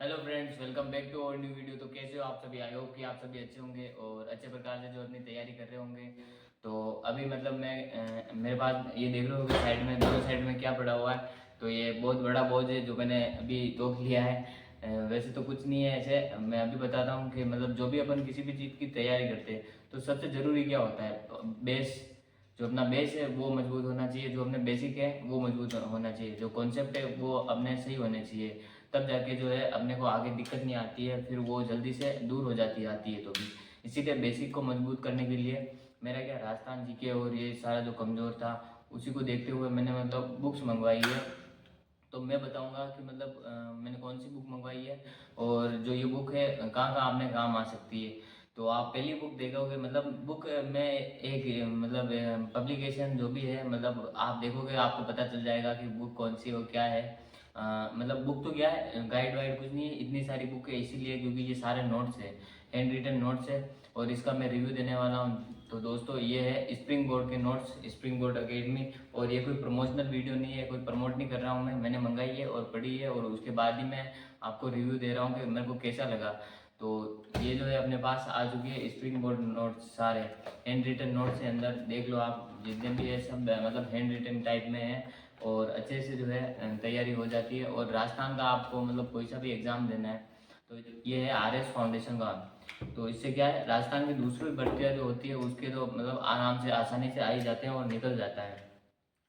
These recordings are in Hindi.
Hello friends, welcome back to our new video. तो कैसे हो आप सभी? आई होप कि आप सभी अच्छे होंगे और अच्छे प्रकार से जो अपनी तैयारी कर रहे होंगे। तो अभी मतलब मेरे पास ये देख रहे हो कि साइड में, दोनों साइड में क्या पड़ा हुआ है। तो ये बहुत बड़ा बोझ है जो मैंने अभी तोड़ लिया है। वैसे तो कुछ नहीं है ऐसे। मैं अभी बताता हूँ कि मतलब जो भी अपन किसी भी चीज़ की तैयारी करते हैं तो सबसे ज़रूरी क्या होता है? बेस। जो अपना बेस है वो मजबूत होना चाहिए, जो अपने बेसिक है वो मजबूत होना चाहिए, जो कॉन्सेप्ट है वो अपने सही होने चाहिए। तब जाके जो है अपने को आगे दिक्कत नहीं आती है, फिर वो जल्दी से दूर हो जाती आती है। तो भी इसीलिए बेसिक को मजबूत करने के लिए मेरा क्या, राजस्थान जीके और ये सारा जो कमज़ोर था उसी को देखते हुए मैंने मतलब बुक्स मंगवाई है। तो मैं बताऊंगा कि मतलब मैंने कौन सी बुक मंगवाई है और जो ये बुक है कहाँ कहाँ आपने काम आ सकती है। तो आप पहली बुक देखोगे, मतलब बुक में एक मतलब पब्लिकेशन जो भी है, मतलब आप देखोगे आपको पता चल जाएगा कि बुक कौन सी और क्या है। मतलब बुक तो क्या है, गाइड वाइड कुछ नहीं है, इतनी सारी बुक है इसीलिए क्योंकि ये सारे नोट्स है, हैंड रिटन नोट्स है और इसका मैं रिव्यू देने वाला हूँ। तो दोस्तों ये है स्प्रिंग बोर्ड के नोट्स, स्प्रिंग बोर्ड अकेडमी। और ये कोई प्रमोशनल वीडियो नहीं है, कोई प्रमोट नहीं कर रहा हूँ मैंने मंगाई है और पढ़ी है और उसके बाद ही मैं आपको रिव्यू दे रहा हूँ कि मेरे को कैसा लगा। तो ये जो है अपने पास आ चुकी है स्प्रिंग बोर्ड नोट्स, सारे हैंड रिटन नोट्स है। अंदर देख लो आप, जितने भी है सब मतलब हैंड रिटन टाइप में है और अच्छे से जो है तैयारी हो जाती है। और राजस्थान का आपको मतलब कोई सा भी एग्ज़ाम देना है तो ये है आर एस फाउंडेशन का। तो इससे क्या है, राजस्थान की दूसरी भर्तियाँ जो होती है उसके तो मतलब आराम से आसानी से आ ही जाते हैं और निकल जाता है।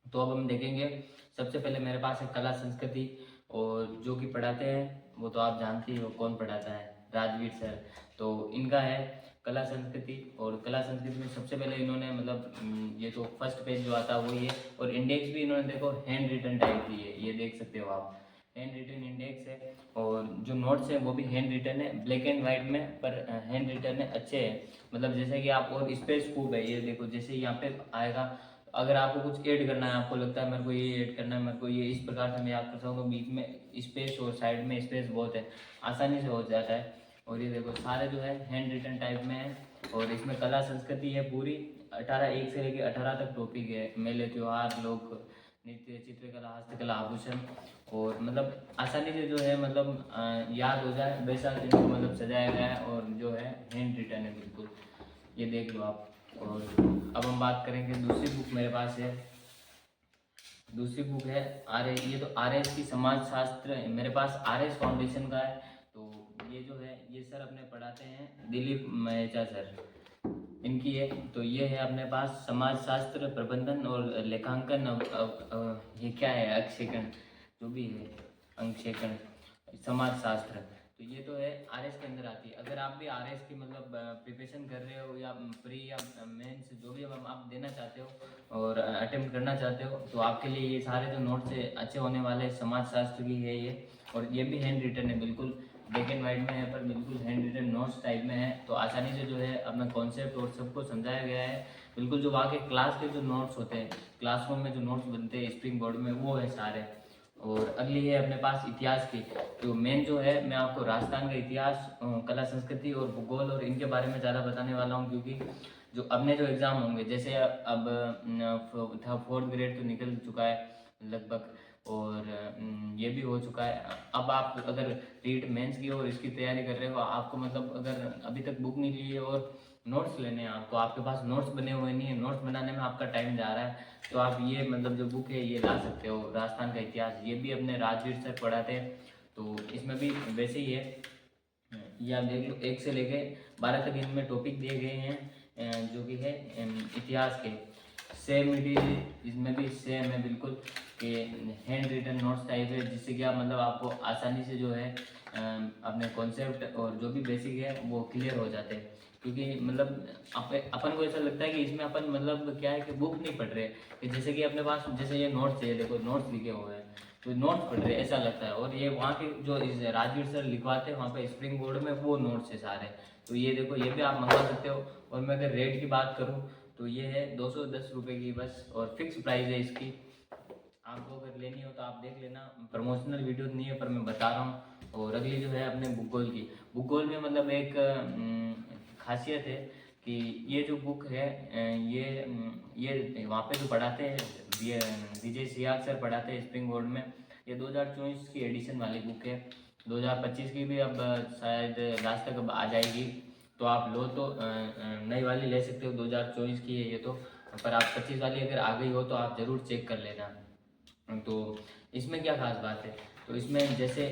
तो अब हम देखेंगे, सबसे पहले मेरे पास है कला संस्कृति। और जो कि पढ़ाते हैं वो तो आप जानते ही हो कौन पढ़ाता है, राजवीर सर। तो इनका है कला संस्कृति। और कला संस्कृति में सबसे पहले इन्होंने मतलब ये तो फर्स्ट पेज जो आता है वही है। और इंडेक्स भी इन्होंने देखो हैंड रिटन टाइप की है, ये देख सकते हो आप, हैंड रिटन इंडेक्स है। और जो नोट्स है वो भी हैंड रिटन है, ब्लैक एंड वाइट में, पर हैंड रिटन है, अच्छे हैं। मतलब जैसे कि आप, और स्पेस खूब है, ये देखो जैसे यहाँ पे आएगा। अगर आपको कुछ ऐड करना है, आपको लगता है मेरे को ये ऐड करना है, मेरे को ये इस प्रकार से मैं याद कर सकूँ, बीच में स्पेस और साइड में स्पेस बहुत है, आसानी से हो जाता है। और ये देखो सारे जो है हैंड रिटन टाइप में है। और इसमें कला संस्कृति है पूरी, 18 1 से लेकर 18 तक टॉपिक है, मेले त्योहार लोक नृत्य चित्रकला हस्तकला आभूषण। और मतलब आसानी से जो है मतलब याद हो जाए वैसा इनको मतलब सजाया गया है। और जो है हैंड रिटन है बिल्कुल, ये देख लो आप। और अब हम बात करेंगे दूसरी बुक मेरे पास है। दूसरी बुक है ये तो आर एस की समाज शास्त्र है, मेरे पास आर एस फाउंडेशन का है। तो ये जो है ये सर अपने पढ़ाते हैं दिलीप महेचा सर, इनकी है। तो ये है अपने पास समाज शास्त्र प्रबंधन और लेखांकन ये क्या है, अंकेक्षण जो भी है, अंकेक्षण समाज शास्त्र। तो ये तो है आर एस के अंदर आती है। अगर आप भी आर एस की मतलब प्रिपरेशन कर रहे हो या प्री या मेंस जो भी आप देना चाहते हो और अटेम्प्ट करना चाहते हो तो आपके लिए ये सारे जो नोट्स है अच्छे होने वाले हैं। समाज शास्त्र की है ये, और ये भी हैंड रिटन है, बिल्कुल ब्लैक एंड वाइट में है पर बिल्कुल हैंड रिटन नोट्स टाइप में है। तो आसानी से जो है अपना कॉन्सेप्ट और सबको समझाया गया है बिल्कुल। जो वहाँ के क्लास के जो नोट्स होते हैं, क्लासरूम में जो नोट्स बनते हैं स्प्रिंग बोर्ड में, वो है सारे। और अगली है अपने पास इतिहास की। तो मेन जो है मैं आपको राजस्थान का इतिहास, कला संस्कृति और भूगोल और इनके बारे में ज़्यादा बताने वाला हूँ, क्योंकि जो अपने जो एग्ज़ाम होंगे, जैसे अब था 4th ग्रेड तो निकल चुका है लगभग, और ये भी हो चुका है। अब आप अगर रीट मेंस की और इसकी तैयारी कर रहे हो, आपको मतलब अगर अभी तक बुक नहीं ली है और नोट्स लेने हैं आपको, आपके पास नोट्स बने हुए नहीं है, नोट्स बनाने में आपका टाइम जा रहा है, तो आप ये मतलब जो बुक है ये ला सकते हो, राजस्थान का इतिहास। ये भी अपने राजवीर सर पढ़ाते हैं। तो इसमें भी वैसे ही है, ये आप देख लो 1 से लेके 12 तक इनमें टॉपिक दिए गए हैं, जो कि है इतिहास के। सेम इट इज, इसमें भी सेम है बिल्कुल, कि हैंड रिटन नोट्स टाइप है, जिससे कि आप मतलब आपको आसानी से जो है अपने कॉन्सेप्ट और जो भी बेसिक है वो क्लियर हो जाते हैं। क्योंकि मतलब अपन को ऐसा लगता है कि इसमें अपन मतलब क्या है कि बुक नहीं पढ़ रहे, कि जैसे कि अपने पास जैसे ये नोट्स है, देखो नोट्स लिखे हुए हैं तो नोट्स पढ़ रहे ऐसा लगता है। और ये वहाँ के जो इस राजवीर सर लिखवाते हैं वहाँ पे स्प्रिंग बोर्ड में, वो नोट्स है सारे। तो ये देखो ये भी आप मंगवा सकते हो। और मैं अगर रेट की बात करूँ तो ये है 210 रुपये की बस, और फिक्स प्राइस है इसकी। आपको अगर लेनी हो तो आप देख लेना, प्रमोशनल वीडियो नहीं है पर मैं बता रहा हूँ। और अगली जो है अपने भूगोल की, भूगोल में मतलब एक खासियत है कि ये जो बुक है ये वहाँ पे जो पढ़ाते हैं, ये विजय सियाग सर पढ़ाते हैं स्प्रिंग बोर्ड में। ये 2024 की एडिशन वाली बुक है। 2025 की भी अब शायद लास्ट तक अब आ जाएगी, तो आप लो तो नई वाली ले सकते हो। 2024 की है ये तो, पर आप 25 वाली अगर आ गई हो तो आप ज़रूर चेक कर लेना। तो इसमें क्या खास बात है, तो इसमें जैसे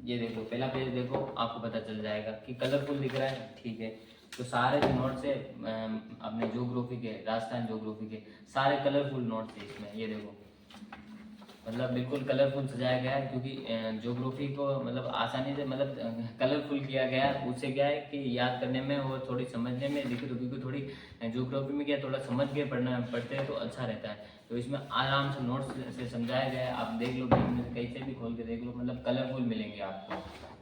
ये देखो, पहला पेज देखो, आपको पता चल जाएगा कि कलरफुल दिख रहा है, ठीक है। तो सारे जो नोट्स है अपने ज्योग्राफी के, राजस्थान ज्योग्राफी के सारे कलरफुल नोट्स है इसमें, ये देखो। मतलब बिल्कुल कलरफुल सजाया गया है, क्योंकि ज्योग्राफी को मतलब आसानी से मतलब कलरफुल किया गया है। उससे क्या है कि याद करने में और थोड़ी समझने में दिक्कत होगी, क्योंकि थोड़ी ज्योग्राफी में क्या थोड़ा समझ के पढ़ते हैं तो अच्छा रहता है। तो इसमें आराम से नोट्स से समझाया गया है, आप देख लो, बीच में कहीं से भी खोल के देख लो, मतलब कलरफुल मिलेंगे आपको।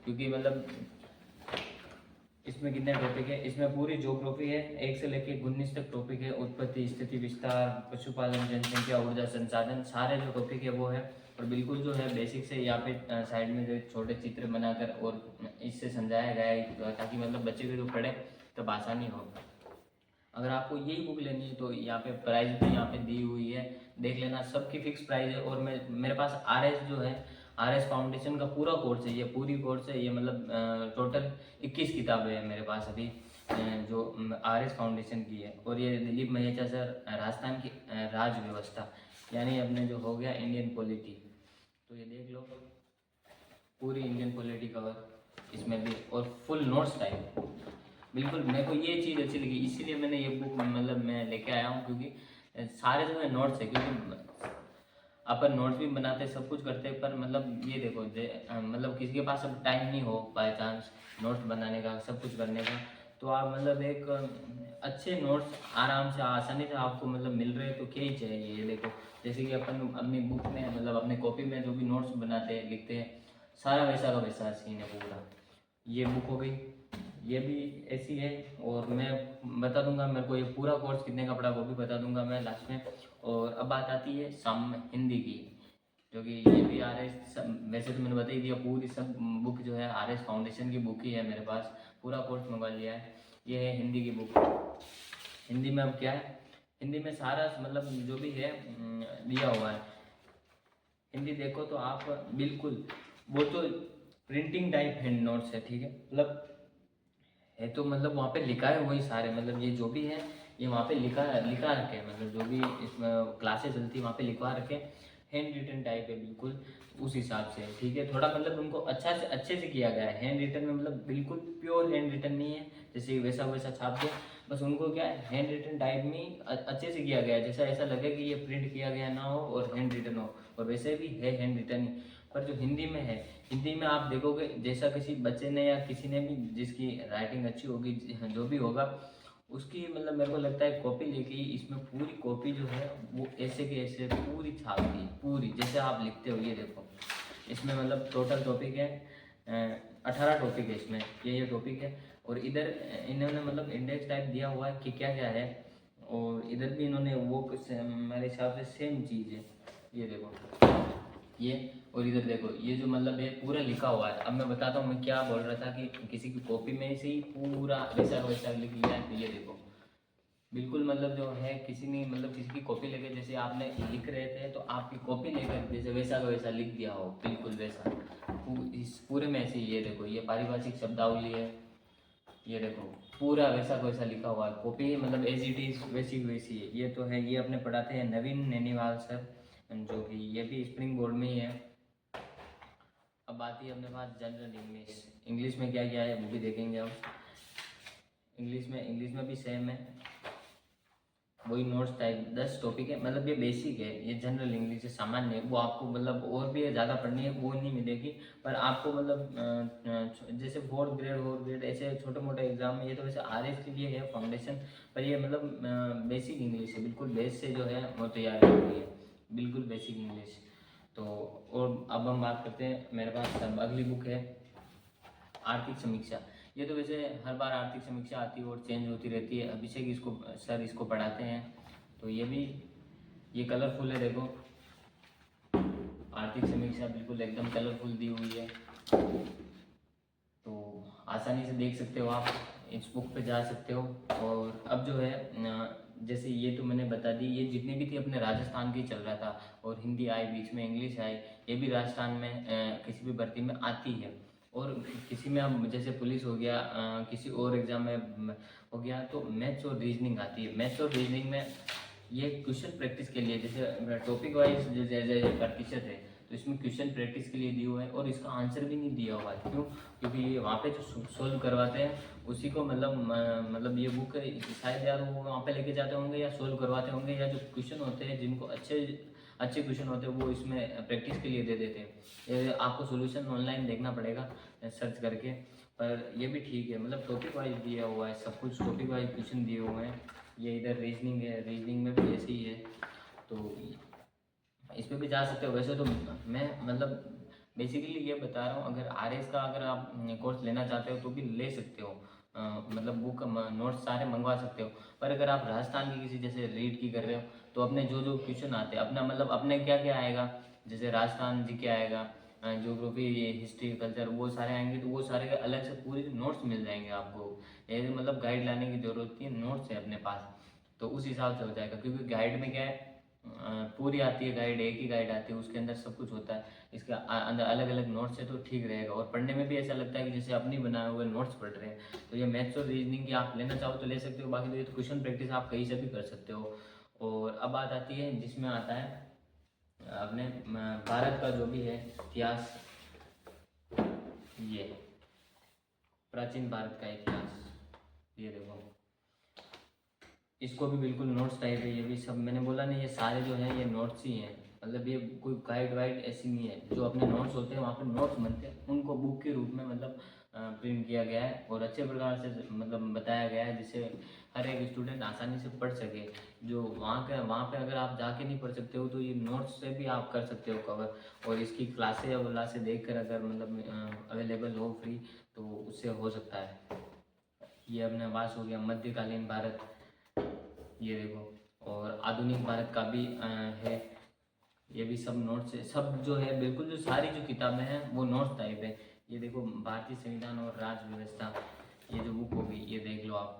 क्योंकि मतलब इसमें कितने टॉपिक है, इसमें पूरी ज्योग्राफी है, 1 से लेके 19 तक टॉपिक है। उत्पत्ति, स्थिति, विस्तार, पशुपालन, जनसंख्या, ऊर्जा, संसाधन, सारे जो टॉपिक है वो है। और बिल्कुल जो है बेसिक से यहाँ पे साइड में जो छोटे चित्र बनाकर और इससे समझाया गया है, ताकि मतलब बच्चे को जो पढ़े तब आसानी हो। अगर आपको यही बुक लेनी है तो यहाँ पे प्राइस भी यहाँ पे दी हुई है, देख लेना, सबकी फिक्स प्राइस है। और मेरे पास RS जो है, RS फाउंडेशन का पूरा कोर्स है, ये पूरी कोर्स है ये, मतलब टोटल 21 किताबें हैं मेरे पास अभी, जो RS फाउंडेशन की है। और ये दिलीप महेचा सर, राजस्थान की राज व्यवस्था, यानी अपने जो हो गया इंडियन पॉलिटी, तो ये देख लो, पूरी इंडियन पॉलिटी कवर इसमें भी, और फुल नोट्स टाइप। बिल्कुल मेरे को ये चीज़ अच्छी लगी, इसीलिए मैंने ये बुक मतलब मैं लेके आया हूँ, क्योंकि सारे जो है नोट्स है। क्योंकि अपन नोट्स भी बनाते, सब कुछ करते, पर मतलब ये देखो, मतलब किसी के पास अब टाइम नहीं हो बाय चांस नोट्स बनाने का, सब कुछ करने का, तो आप मतलब एक अच्छे नोट्स आराम से आसानी से आपको मतलब मिल रहे हैं, तो क्या ही चाहिए। ये देखो, जैसे कि अपन अपनी बुक में मतलब अपने कॉपी में जो भी नोट्स बनाते हैं, लिखते हैं, सारा वैसा का वैसा सीन है पूरा। ये बुक हो गई, ये भी ऐसी है। और मैं बता दूंगा मेरे को ये पूरा कोर्स कितने का पड़ा, वो भी बता दूंगा मैं लास्ट में। और अब बात आती है साम हिंदी की, जो कि ये भी RS, वैसे तो मैंने बता ही दिया, पूरी सब बुक जो है RS फाउंडेशन की बुक ही है मेरे पास, पूरा कोर्स मंगवा लिया है। ये है हिंदी की बुक। हिंदी में अब क्या है, हिंदी में सारा मतलब जो भी है दिया हुआ है। हिंदी देखो तो आप बिल्कुल, वो तो प्रिंटिंग टाइप हैंड नोट्स है, ठीक है, मतलब है तो मतलब वहाँ पे लिखा है वही सारे, मतलब ये जो भी है ये वहाँ पे लिखा लिखा रखे हैं, मतलब जो भी इसमें क्लासेस चलती है वहाँ पे लिखवा रखे, हैंड रिटन टाइप है बिल्कुल उस हिसाब से, ठीक है। थोड़ा मतलब उनको अच्छे से किया गया है हैंड रिटन में, मतलब बिल्कुल प्योर हैंड रिटन नहीं है जैसे वैसा वैसा छाप दिया, बस उनको क्या है हैंड रिटन टाइप में अच्छे से किया गया है, जैसा ऐसा लगे कि ये प्रिंट किया गया ना हो और हैंड रिटन हो, और वैसे भी है हैंड रिटन ही। पर जो हिंदी में है, हिंदी में आप देखोगे जैसा किसी बच्चे ने या किसी ने भी जिसकी राइटिंग अच्छी होगी, जो भी होगा उसकी, मतलब मेरे को लगता है कॉपी लेके ही, इसमें पूरी कॉपी जो है वो ऐसे के ऐसे पूरी छाप दी, पूरी जैसे आप लिखते हो। ये देखो, इसमें मतलब टोटल टॉपिक है 18 टॉपिक है इसमें, ये टॉपिक है। और इधर इन्होंने मतलब इंडेक्स टाइप दिया हुआ है कि क्या क्या है, और इधर भी इन्होंने वो मेरे हिसाब से सेम चीज़ है। ये देखो ये, और इधर देखो ये जो मतलब है पूरा लिखा हुआ है। अब मैं बताता हूँ मैं क्या बोल रहा था, कि किसी की कॉपी में से ही पूरा वैसा वैसा लिख लिया है, तो ये देखो बिल्कुल मतलब जो है किसी ने मतलब किसी की कॉपी लेके, जैसे आपने लिख रहे थे तो आपकी कॉपी लेकर जैसे वैसा का वैसा लिख दिया हो, बिल्कुल वैसा इस पूरे में से। ये देखो ये पारिभाषिक शब्दावली है, ये देखो पूरा वैसा का वैसा लिखा हुआ है, कॉपी मतलब एज इट इज वैसी की वैसी है। ये तो है, ये अपने पढ़ाते हैं नवीन नैनीवाल सर, जो कि ये भी स्प्रिंग बोर्ड में ही है। अब आती है अपने पास जनरल इंग्लिश। इंग्लिश में क्या क्या है वो भी देखेंगे अब। इंग्लिश में भी सेम है, वही नोट्स टाइप 10 टॉपिक है, मतलब ये बेसिक है, ये जनरल इंग्लिश है, सामान्य है, वो आपको मतलब और भी ज़्यादा पढ़नी है वो नहीं मिलेगी। पर आपको मतलब जैसे 4th ग्रेड ऐसे छोटे मोटे एग्जाम में, ये तो वैसे RS के लिए है फाउंडेशन, पर ये मतलब बेसिक इंग्लिश है, बिल्कुल बेस से जो है वो तैयार की हुई है, बिल्कुल बेसिक इंग्लिश। तो और अब हम बात करते हैं, मेरे पास अब अगली बुक है आर्थिक समीक्षा। ये तो वैसे हर बार आर्थिक समीक्षा आती है और चेंज होती रहती है, अभिषेक इसको सर इसको पढ़ाते हैं। तो ये भी ये कलरफुल है, देखो आर्थिक समीक्षा बिल्कुल एकदम कलरफुल दी हुई है, तो आसानी से देख सकते हो आप, इस बुक पे जा सकते हो। और अब जो है जैसे ये तो मैंने बता दी, ये जितनी भी थी अपने राजस्थान की चल रहा था, और हिंदी आई बीच में, इंग्लिश आई, ये भी राजस्थान में किसी भी भर्ती में आती है। और किसी में हम जैसे पुलिस हो गया, किसी और एग्जाम में हो गया, तो मैथ्स और रीजनिंग आती है। मैथ्स और रीजनिंग में ये क्वेश्चन प्रैक्टिस के लिए, जैसे टॉपिक वाइज जैसे प्रतिशत है, तो इसमें क्वेश्चन प्रैक्टिस के लिए दिए हुए हैं, और इसका आंसर भी नहीं दिया हुआ है। क्यों? क्योंकि वहाँ पे जो सोल्व करवाते हैं उसी को मतलब ये बुक शायद यार वो वहाँ पे लेके जाते होंगे या सोल्व करवाते होंगे, या जो क्वेश्चन होते हैं जिनको अच्छे क्वेश्चन होते हैं वो इसमें प्रैक्टिस के लिए दे देते हैं। ये आपको सोल्यूशन ऑनलाइन देखना पड़ेगा सर्च करके, पर ये भी ठीक है। मतलब टॉपिक वाइज दिया हुआ है सब कुछ, टॉपिक वाइज क्वेश्चन दिए हुए हैं। ये इधर रीजनिंग है, रीजनिंग में भी ऐसे ही है, तो इस पर भी जा सकते हो। वैसे तो मैं मतलब बेसिकली ये बता रहा हूँ, अगर आरएस का अगर आप कोर्स लेना चाहते हो तो भी ले सकते हो, मतलब बुक नोट्स सारे मंगवा सकते हो। पर अगर आप राजस्थान की किसी जैसे रीड की कर रहे हो, तो अपने जो जो क्वेश्चन आते हैं अपना मतलब अपने क्या क्या आएगा, जैसे राजस्थान जी क्या आएगा, ज्योग्राफी, हिस्ट्री, कल्चर, वो सारे आएंगे, तो वो सारे अलग से पूरे नोट्स मिल जाएंगे आपको। ये मतलब गाइड लाने की जरूरत नहीं है, नोट्स है अपने पास, तो उस हिसाब से हो जाएगा। क्योंकि गाइड में क्या है, पूरी आती है गाइड, एक ही गाइड आती है, उसके अंदर सब कुछ होता है। इसके अंदर अलग अलग नोट्स है, तो ठीक रहेगा, और पढ़ने में भी ऐसा लगता है कि जैसे अपनी बनाए हुए नोट्स पढ़ रहे हैं। तो ये मैथ्स और रीजनिंग की आप लेना चाहो तो ले सकते हो, बाकी तो ये तो क्वेश्चन प्रैक्टिस आप कहीं से भी कर सकते हो। और अब बात आती है जिसमें आता है अपने भारत का जो भी है इतिहास, ये प्राचीन भारत का इतिहास, ये देखो, इसको भी बिल्कुल नोट्स टाइप है। ये भी सब मैंने बोला नहीं, ये सारे जो है ये नोट्स ही हैं। मतलब ये कोई गाइड वाइड ऐसी नहीं है, जो अपने नोट्स होते हैं वहाँ पे नोट्स बनते हैं, उनको बुक के रूप में मतलब प्रिंट किया गया है, और अच्छे प्रकार से मतलब बताया गया है, जिससे हर एक स्टूडेंट आसानी से पढ़ सके। जो वहाँ पे अगर आप जाके नहीं पढ़ सकते हो, तो ये नोट्स से भी आप कर सकते हो कवर। और इसकी क्लासें या क्लासें देख कर अगर मतलब अवेलेबल हो फ्री, तो उससे हो सकता है। ये अपने पास हो गया मध्यकालीन भारत, ये देखो, और आधुनिक भारत का भी है, ये भी सब नोट्स है। सब जो है बिल्कुल, जो सारी जो किताबें हैं वो नोट्स टाइप है। ये देखो, भारतीय संविधान और राज्य व्यवस्था, ये जो बुक होगी ये देख लो आप।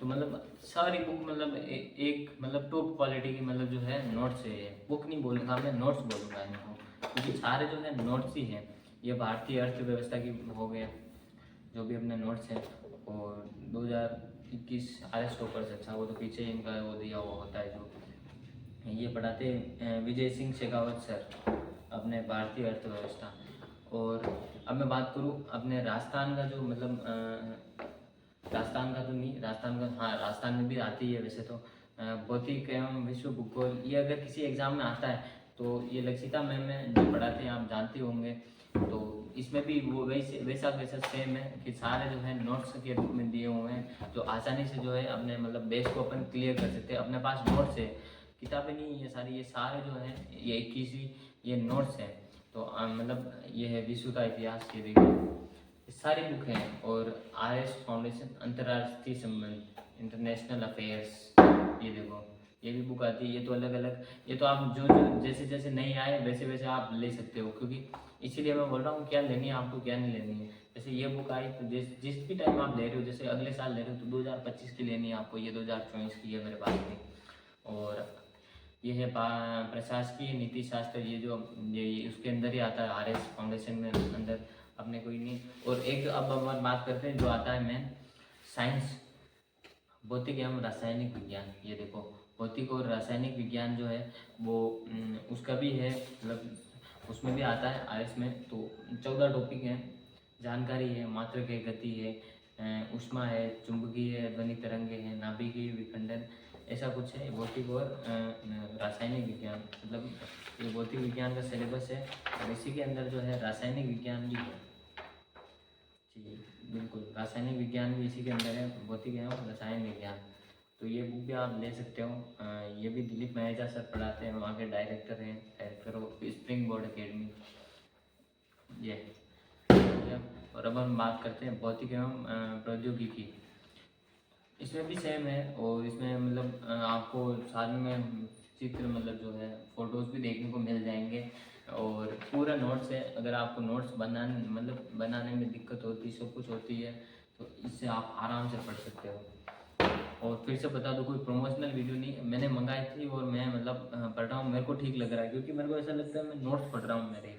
तो मतलब सारी बुक मतलब एक मतलब टॉप क्वालिटी की मतलब जो है नोट्स है। ये बुक नहीं बोलूँगा मैं, नोट्स बोलूँगा इनको, क्योंकि सारे जो है नोट्स ही हैं। ये भारतीय अर्थव्यवस्था की हो गए जो भी अपने नोट्स हैं। और 2021 RS टॉपर्स, अच्छा वो तो पीछे इनका वो दिया हुआ होता है, जो ये पढ़ाते हैं विजय सिंह शेखावत सर, अपने भारतीय अर्थव्यवस्था। और अब मैं बात करूँ अपने राजस्थान का, जो मतलब राजस्थान का तो नहीं, राजस्थान का हाँ राजस्थान में भी आती है वैसे तो, भौतिक एवं विश्व भूगोल। ये अगर किसी एग्जाम में आता है तो ये लक्षिता मैम में जो पढ़ाते हैं आप जानते होंगे। तो इसमें भी वो वैसा सेम है कि सारे जो है नोट्स के रूप में दिए हुए हैं, जो आसानी से जो है अपने मतलब बेस को अपन क्लियर कर सकते हैं। अपने पास नोट्स है, किताबें नहीं ये सारी, ये सारे जो है ये 21 ये नोट्स हैं। तो मतलब ये है विश्व का इतिहास, ये देखिए सारी बुक हैं। और RS फाउंडेशन अंतर्राष्ट्रीय संबंध, इंटरनेशनल अफेयर्स, ये देखो ये भी बुक आती है। ये तो अलग अलग, ये तो आप जो जो जैसे जैसे नहीं आए वैसे वैसे आप ले सकते हो, क्योंकि इसीलिए मैं बोल रहा हूँ क्या लेनी है आपको क्या नहीं लेनी है। जैसे ये बुक आई तो जिस भी टाइम आप ले रहे हो, जैसे अगले साल ले रहे हो तो 2025 की लेनी है आपको, ये 2024 की है मेरे पास में। और ये है प्रशासकीय नीति शास्त्र, ये जो ये उसके अंदर ही आता है, RS फाउंडेशन में अंदर अपने कोई नहीं। और एक अब हम बात करते हैं जो आता है मेन, साइंस, भौतिक एवं रासायनिक विज्ञान। ये देखो भौतिक और रासायनिक विज्ञान जो है वो उसका भी है, मतलब उसमें भी आता है RS में। तो 14 टॉपिक हैं, जानकारी है, मात्रक है, गति है, ऊष्मा है, चुंबकीय है, ध्वनिक तरंगे हैं, नाभिकीय विखंडन, ऐसा कुछ है। भौतिक और रासायनिक विज्ञान, मतलब ये भौतिक विज्ञान का सिलेबस है, और इसी के अंदर जो है रासायनिक विज्ञान भी है जी, बिल्कुल रासायनिक विज्ञान भी इसी के अंदर है, भौतिक एवं रसायन विज्ञान। तो ये बुक भी आप ले सकते हो। ये भी दिलीप महेजा सर पढ़ाते हैं, वहाँ के डायरेक्टर हैं, director of spring board academy, ये। और अब हम बात करते हैं भौतिक एवं प्रौद्योगिकी। इसमें भी सेम है, और इसमें मतलब आपको साथ में चित्र मतलब जो है फोटोज़ भी देखने को मिल जाएंगे, और पूरा नोट्स है। अगर आपको नोट्स बनाने में दिक्कत होती, सब कुछ होती है, तो इससे आप आराम से पढ़ सकते हो। और फिर से बता दूँ, कोई प्रमोशनल वीडियो नहीं, मैंने मंगाई थी और मैं मतलब पढ़ रहा हूँ, मेरे को ठीक लग रहा है, क्योंकि मेरे को ऐसा लगता है मैं नोट्स पढ़ रहा हूँ मेरे।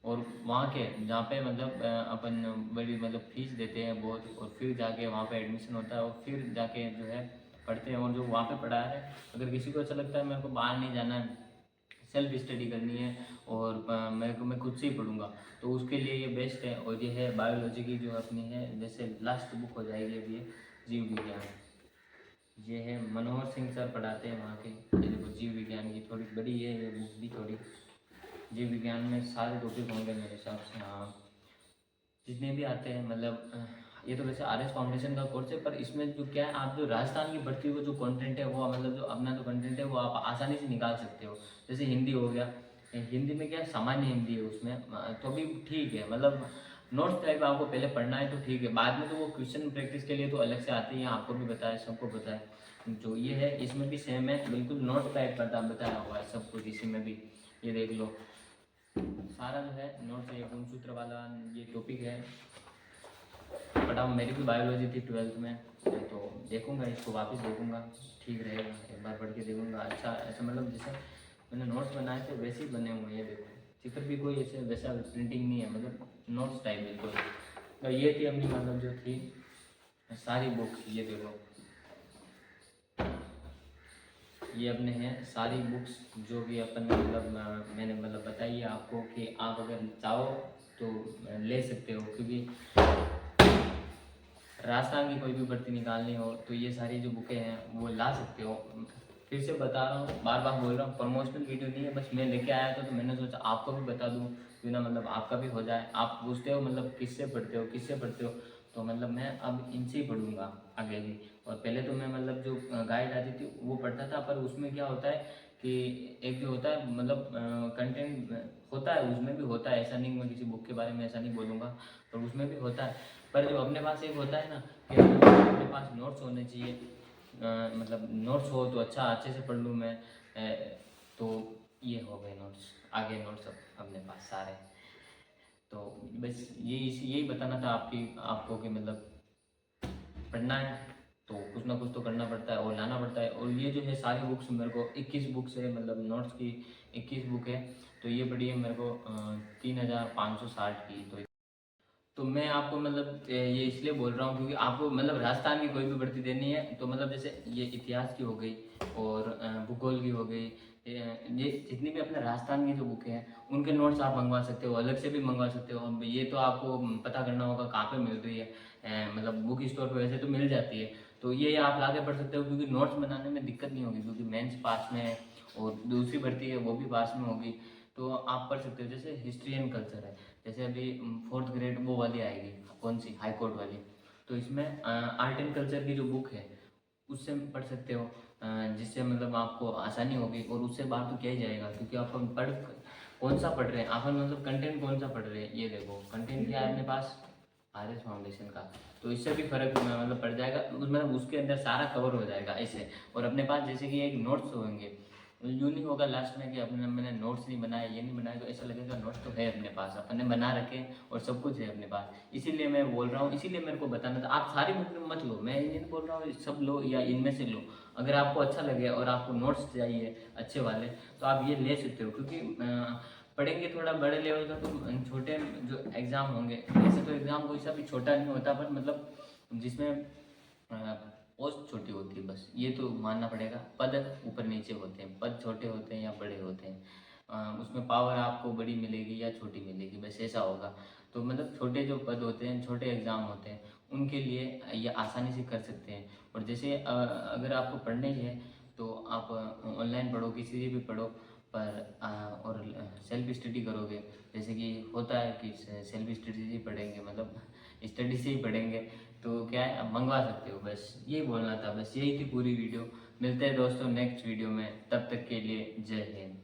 और वहाँ के जहाँ पे मतलब अपन बड़ी मतलब फीस देते हैं बहुत, और फिर जाके वहाँ पे एडमिशन होता है, और फिर जाके जो है पढ़ते हैं। और जो वहाँ पे पढ़ा है, अगर किसी को ऐसा लगता है मेरे को बाहर नहीं जाना है, सेल्फ स्टडी करनी है और मैं खुद से ही पढ़ूंगा, तो उसके लिए ये बेस्ट है। और ये है बायोलॉजी की जो अपनी है, जैसे लास्ट बुक हो जाएगी अभी ये जीव विज्ञान। ये है मनोहर सिंह सर पढ़ाते हैं वहाँ के। ये देखो जीव विज्ञान की थोड़ी बड़ी है ये बुक भी थोड़ी। जीव विज्ञान में सारे टॉपिक होंगे मेरे हिसाब से, हाँ जितने भी आते हैं मतलब ये तो वैसे आर एस फाउंडेशन का कोर्स है, पर इसमें जो क्या है, आप जो राजस्थान की भर्ती को जो कंटेंट है वो मतलब जो अपना जो कंटेंट है वो आप आसानी से निकाल सकते हो। जैसे हिंदी हो गया, हिंदी में क्या है, सामान्य हिंदी है उसमें, तो भी ठीक है, मतलब नोट्स टाइप आपको पहले पढ़ना है तो ठीक है, बाद में तो वो क्वेश्चन प्रैक्टिस के लिए तो अलग से आती है, आपको भी बताया सबको पता है। जो ये है इसमें भी सेम है, बिल्कुल नोट्स टाइप बताया हुआ है सब कुछ इसी में भी, ये देख लो सारा जो है नोट्स है। गुणसूत्र वाला ये टॉपिक है, पढ़ा मेरी भी बायोलॉजी थी 12th में, तो देखूंगा इसको वापस देखूंगा, ठीक रहेगा, एक बार पढ़ के देखूंगा। अच्छा ऐसा मतलब जैसे मैंने नोट्स बनाए थे वैसे ही बने हुए हैं, ये देखो चित्र भी कोई ऐसे वैसा प्रिंटिंग नहीं है, मतलब नोट्स टाइप बिल्कुल। तो ये थी अपनी मतलब जो थी सारी बुक्स, ये देखो ये अपने हैं सारी बुक्स जो भी अपन मतलब मैंने मतलब बताई है आपको कि आप अगर चाहो तो ले सकते हो, क्योंकि राजस्थान की कोई भी भर्ती निकालनी हो तो ये सारी जो बुकें हैं वो ला सकते हो। फिर से बता रहा हूँ, बार बार बोल रहा हूँ, प्रमोशनल वीडियो नहीं है, बस मैं लेके आया था तो मैंने सोचा आपको भी बता दूँ, क्यों ना मतलब आपका भी हो जाए। आप पूछते हो मतलब किससे पढ़ते हो किससे पढ़ते हो, तो मतलब मैं अब इनसे ही पढ़ूंगा आगे भी। और पहले तो मैं मतलब जो गाइड आती थी वो पढ़ता था, पर उसमें क्या होता है कि एक जो होता है मतलब कंटेंट होता है, उसमें भी होता है, ऐसा नहीं, मैं किसी बुक के बारे में ऐसा नहीं बोलूँगा, पर उसमें भी होता है। पर जो अपने पास एक होता है ना कि अपने पास नोट्स होने चाहिए, मतलब नोट्स हो तो अच्छा अच्छे से पढ़ लूँ मैं, तो ये हो गए नोट्स, आगे नोट्स अपने पास सारे। तो बस यही बताना था आपको कि मतलब पढ़ना है तो कुछ ना कुछ तो करना पड़ता है और लाना पड़ता है। और ये जो है सारी बुक्स मेरे को 21 बुक्स है, मतलब नोट्स की 21 बुक है, तो ये पड़ी है मेरे को 3560 की। तो मैं आपको मतलब ये इसलिए बोल रहा हूँ क्योंकि आपको मतलब राजस्थान की कोई भी भर्ती देनी है तो मतलब जैसे ये इतिहास की हो गई और भूगोल की हो गई, ये जितनी भी अपने राजस्थान की जो बुकें हैं उनके नोट्स आप मंगवा सकते हो, अलग से भी मंगवा सकते हो। अब ये तो आपको पता करना होगा कहाँ पे मिल रही है, मतलब बुक स्टोर पे वैसे तो मिल जाती है, तो ये आप लाके पढ़ सकते हो, क्योंकि नोट्स बनाने में दिक्कत नहीं होगी, क्योंकि मेंस पास में है और दूसरी भर्ती है वो भी पास में होगी, तो आप पढ़ सकते हो। जैसे हिस्ट्री एंड कल्चर है, जैसे अभी 4th ग्रेड वो वाली आएगी, कौन सी, हाई कोर्ट वाली, तो इसमें आर्ट एंड कल्चर की जो बुक है उससे पढ़ सकते हो, जिससे मतलब आपको आसानी होगी। और उससे बाहर तो क्या ही जाएगा, क्योंकि आप पढ़ कौन सा पढ़ रहे हैं आप, मतलब कंटेंट कौन सा पढ़ रहे हैं, ये देखो कंटेंट क्या है अपने पास, आर एस फाउंडेशन का, तो इससे भी फर्क मतलब पड़ जाएगा, मतलब उसके अंदर सारा कवर हो जाएगा ऐसे। और अपने पास जैसे कि एक नोट्स होंगे, यूँ नहीं होगा लास्ट में कि अपने मैंने नोट्स नहीं बनाए ये नहीं बनाया, तो ऐसा लगेगा नोट्स तो है अपने पास, अपने बना रखे और सब कुछ है अपने पास। इसीलिए मैं बोल रहा हूँ, इसीलिए मेरे को बताना था। आप सारी बुक मत लो, मैं ये नहीं बोल रहा हूँ सब लो या इनमें से लो, अगर आपको अच्छा लगे और आपको नोट्स चाहिए अच्छे वाले तो आप ये ले सकते हो, क्योंकि पढ़ेंगे थोड़ा बड़े लेवल का तो छोटे जो एग्ज़ाम होंगे, वैसे तो एग्ज़ाम कोई सा भी छोटा नहीं होता, पर मतलब जिसमें पोस्ट छोटी होती है, बस ये तो मानना पड़ेगा, पद ऊपर नीचे होते हैं, पद छोटे होते हैं या बड़े होते हैं, उसमें पावर आपको बड़ी मिलेगी या छोटी मिलेगी, बस ऐसा होगा। तो मतलब छोटे जो पद होते हैं, छोटे एग्ज़ाम होते हैं, उनके लिए ये आसानी से कर सकते हैं। और जैसे अगर आपको पढ़ना ही है तो आप ऑनलाइन पढ़ो, किसी से भी पढ़ो, पर और सेल्फ स्टडी करोगे, जैसे कि होता है कि सेल्फ स्टडी से ही पढ़ेंगे, मतलब स्टडी से ही पढ़ेंगे, तो क्या है आप मंगवा सकते हो। बस यही बोलना था, बस यही थी पूरी वीडियो। मिलते हैं दोस्तों नेक्स्ट वीडियो में, तब तक के लिए जय हिंद।